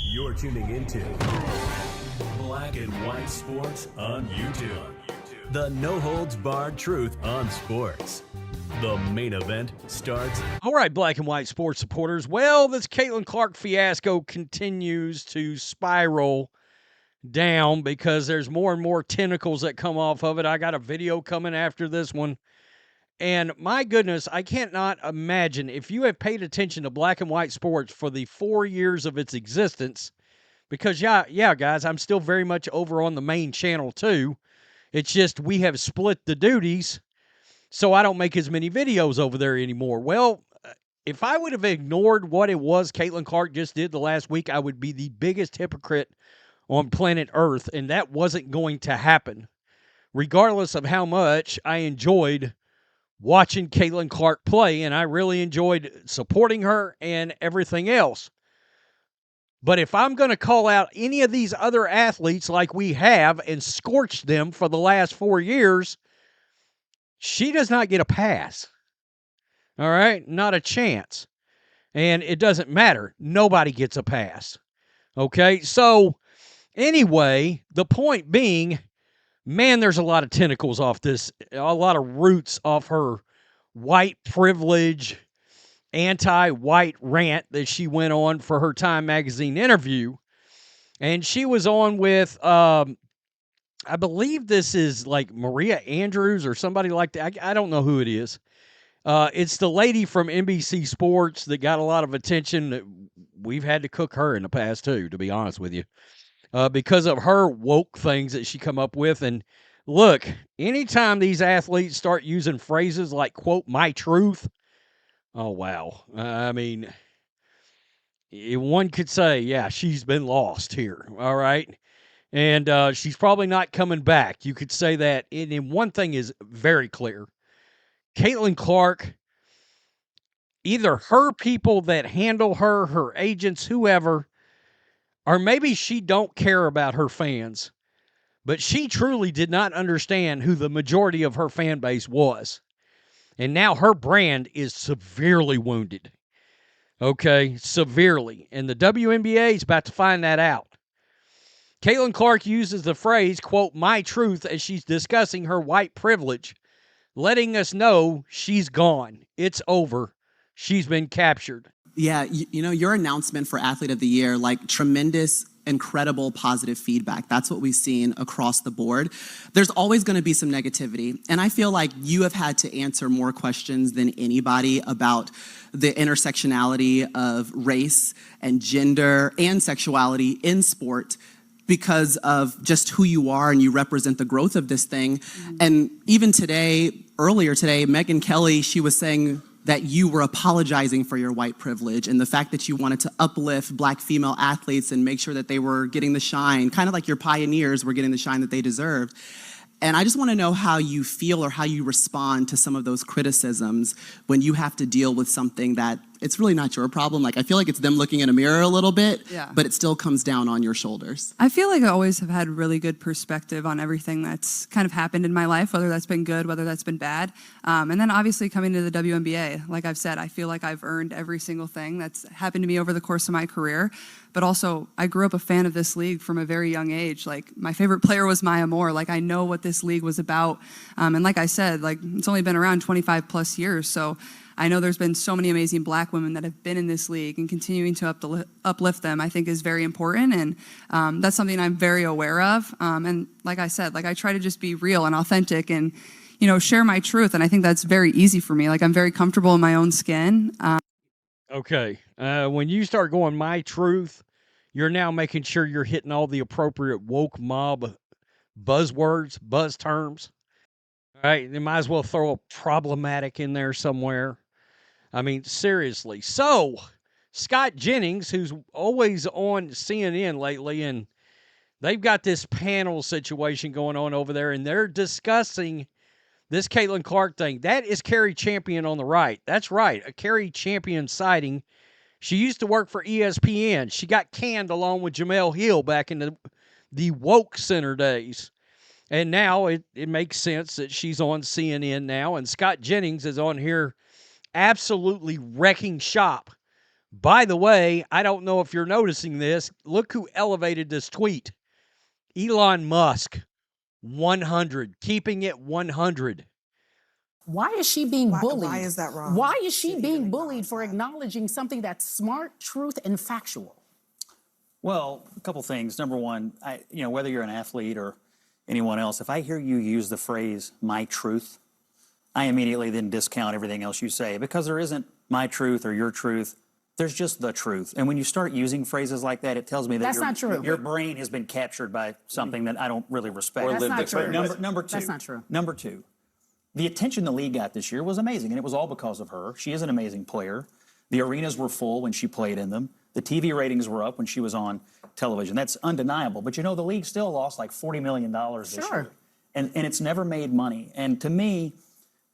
You're tuning into Black and White Sports on YouTube. The no-holds-barred truth on sports. The main event starts. All right, Black and White sports supporters. Well, this Caitlin Clark fiasco continues to spiral down because there's more and more tentacles that come off of it. I got a video coming after this one. And my goodness, I cannot imagine if you have paid attention to Black and White sports for the 4 years of its existence, because yeah, guys, I'm still very much over on the main channel too. It's just we have split the duties, so I don't make as many videos over there anymore. Well, if I would have ignored what it was Caitlin Clark just did the last week, I would be the biggest hypocrite on planet Earth, and that wasn't going to happen, regardless of how much I enjoyed watching Caitlin Clark play, and I really enjoyed supporting her and everything else. But if I'm going to call out any of these other athletes like we have and scorched them for the last 4 years, she does not get a pass. All right? Not a chance. And it doesn't matter. Nobody gets a pass. Okay? So, anyway, the point being, man, there's a lot of tentacles off this, a lot of roots off her white privilege, anti-white rant that she went on for her Time magazine interview. And she was on with, I believe this is like Maria Andrews or somebody like that. I don't know who it is. It's the lady from NBC Sports that got a lot of attention. We've had to cook her in the past too, to be honest with you. Because of her woke things that she come up with. And look, anytime these athletes start using phrases like, quote, my truth, oh, wow. I mean, one could say, yeah, she's been lost here, all right? And she's probably not coming back. You could say that. And one thing is very clear. Caitlin Clark, either her people that handle her, her agents, whoever, or maybe she don't care about her fans, but she truly did not understand who the majority of her fan base was. And now her brand is severely wounded. Okay, severely. And the WNBA is about to find that out. Caitlin Clark uses the phrase, quote, my truth, as she's discussing her white privilege, letting us know she's gone. It's over. She's been captured. Yeah, you know, your announcement for Athlete of the Year, like tremendous, incredible positive feedback. That's what we've seen across the board. There's always going to be some negativity. And I feel like you have had to answer more questions than anybody about the intersectionality of race and gender and sexuality in sport because of just who you are and you represent the growth of this thing. Mm-hmm. And even today, earlier today, Megyn Kelly, she was saying that you were apologizing for your white privilege and the fact that you wanted to uplift Black female athletes and make sure that they were getting the shine, kind of like your pioneers were getting the shine that they deserved. And I just want to know how you feel or how you respond to some of those criticisms when you have to deal with something that it's really not your problem. Like, I feel like it's them looking in a mirror a little bit, but it still comes down on your shoulders. I feel like I always have had really good perspective on everything that's kind of happened in my life, whether that's been good, whether that's been bad. And then obviously coming to the WNBA, like I've said, I feel like I've earned every single thing that's happened to me over the course of my career. But also, I grew up a fan of this league from a very young age. Like, my favorite player was Maya Moore. Like, I know what this league was about. And like I said, like, it's only been around 25 plus years. So I know there's been so many amazing Black women that have been in this league, and continuing to uplift them, I think, is very important. And that's something I'm very aware of. And like I said, like, I try to just be real and authentic and, you know, share my truth. And I think that's very easy for me. Like, I'm very comfortable in my own skin. Okay. When you start going my truth, you're now making sure you're hitting all the appropriate woke mob buzzwords, buzz terms. All right. You might as well throw a problematic in there somewhere. I mean, seriously. So, Scott Jennings, who's always on CNN lately, and they've got this panel situation going on over there, and they're discussing this Caitlin Clark thing. That is Carrie Champion on the right. That's right, a Carrie Champion sighting. She used to work for ESPN. She got canned along with Jamel Hill back in the woke center days. And now it makes sense that she's on CNN now, and Scott Jennings is on here absolutely wrecking shop By the way, I don't know if you're noticing this. Look who elevated this tweet. Elon Musk, 100, keeping it 100. Why is she being bullied? Why is that wrong? Why is she Should being even bullied acknowledge for that. acknowledging something that's smart, truth, and factual? Well, a couple things. Number one, whether you're an athlete or anyone else, if I hear you use the phrase "my truth," I immediately then discount everything else you say because there isn't my truth or your truth. There's just the truth. And when you start using phrases like that, it tells me that That's not true. your brain has been captured by something that I don't really respect. That's not true. Number two. That's not true. Number two, the attention the league got this year was amazing, and it was all because of her. She is an amazing player. The arenas were full when she played in them. The TV ratings were up when she was on television. That's undeniable. But the league still lost like $40 million this Sure. year. And it's never made money. And to me,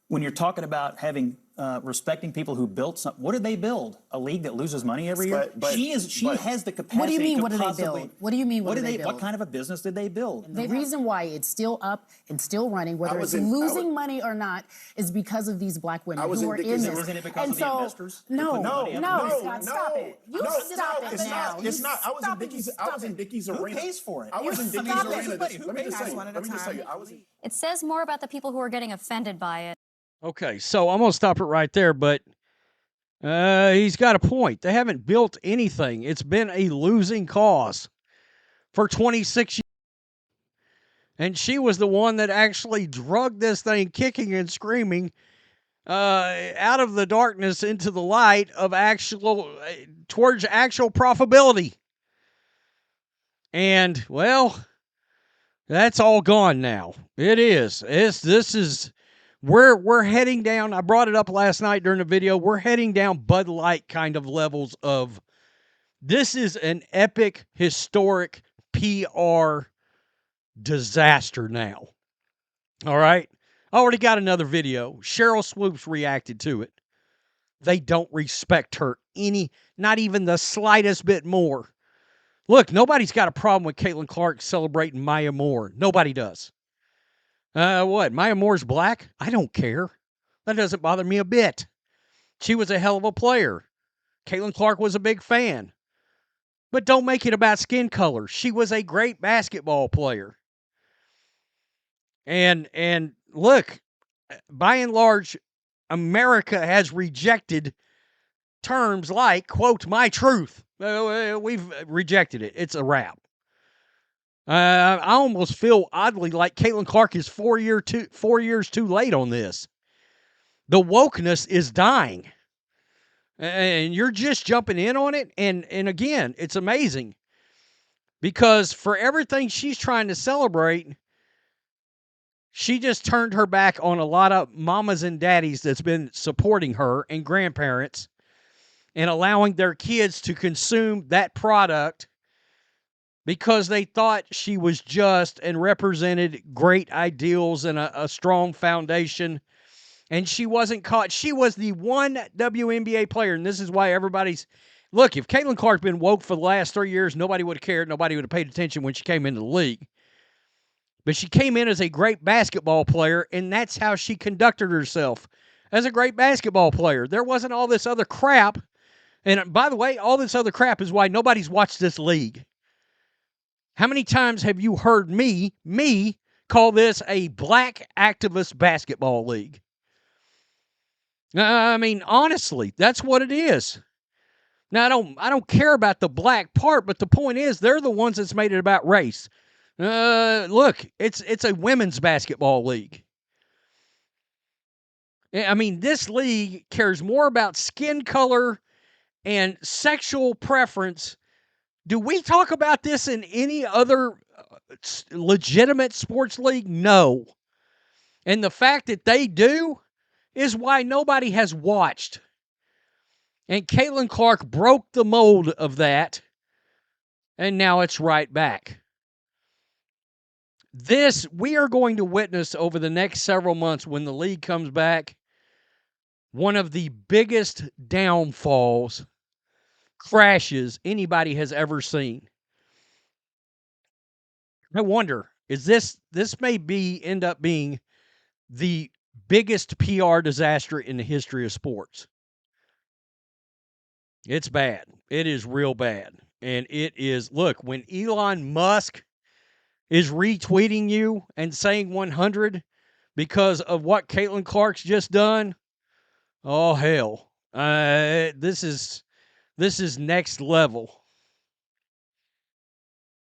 when you're talking about having respecting people who built something, what did they build? A league that loses money every year? She has the capacity. What do you mean, to what did they possibly- build? What do you mean, what did they build? What kind of a business did they build? The reason why it's still up and still running, whether it's losing money or not, is because of these black women who are in this. Isn't it because And of the investors? No, No, Scott, stop it. You stop it now. It's not. I was in Dickie's Who arena. pays for it? I was in Dickie's Stop it. arena. Who Let me pays just for it? tell you. I was in. It says more about the people who are getting offended by it. Okay, so I'm going to stop it right there, but he's got a point. They haven't built anything. It's been a losing cause for 26 years. And she was the one that actually drugged this thing kicking and screaming out of the darkness into the light of towards actual profitability. And, well, that's all gone now. It is. We're heading down. I brought it up last night during the video. We're heading down Bud Light kind of levels of this is an epic, historic PR disaster now. All right. I already got another video. Cheryl Swoops reacted to it. They don't respect her not even the slightest bit more. Look, nobody's got a problem with Caitlin Clark celebrating Maya Moore. Nobody does. What? Maya Moore's black? I don't care. That doesn't bother me a bit. She was a hell of a player. Caitlin Clark was a big fan. But don't make it about skin color. She was a great basketball player. And look, by and large, America has rejected terms like, quote, my truth. We've rejected it. It's a wrap. I almost feel oddly like Caitlin Clark is 4 years too late on this. The wokeness is dying. And you're just jumping in on it. And again, it's amazing. Because for everything she's trying to celebrate, she just turned her back on a lot of mamas and daddies that's been supporting her and grandparents and allowing their kids to consume that product because they thought she was just and represented great ideals and a strong foundation. And she wasn't caught. She was the one WNBA player, and this is why everybody's... Look, if Caitlin Clark had been woke for the last 3 years, nobody would have cared. Nobody would have paid attention when she came into the league. But she came in as a great basketball player, and that's how she conducted herself as a great basketball player. There wasn't all this other crap. And by the way, all this other crap is why nobody's watched this league. How many times have you heard me call this a black activist basketball league? I mean, honestly, that's what it is. Now, I don't care about the black part, but the point is they're the ones that's made it about race. Look, it's a women's basketball league. I mean, this league cares more about skin color and sexual preference. Do we talk about this in any other legitimate sports league? No. And the fact that they do is why nobody has watched. And Caitlin Clark broke the mold of that, and now it's right back. This we are going to witness over the next several months when the league comes back. One of the biggest downfalls, crashes anybody has ever seen. I wonder, is this may end up being the biggest PR disaster in the history of sports? It's bad. It is real bad. And it is, look, when Elon Musk is retweeting you and saying 100 because of what Caitlin Clark's just done, oh, hell. This is next level.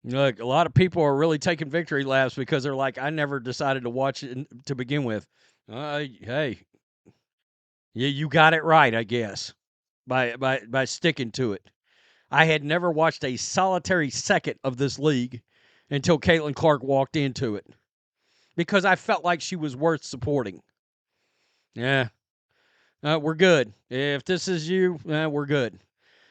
Look, a lot of people are really taking victory laps because they're like, I never decided to watch it to begin with. Hey, yeah, you got it right, I guess, by sticking to it. I had never watched a solitary second of this league until Caitlin Clark walked into it because I felt like she was worth supporting. Yeah, we're good. If this is you, we're good.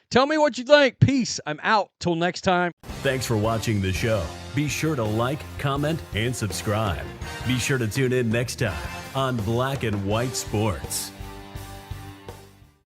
Tell me what you think. Peace. I'm out. Till next time. Thanks for watching the show. Be sure to like, comment, and subscribe. Be sure to tune in next time on Black and White Sports.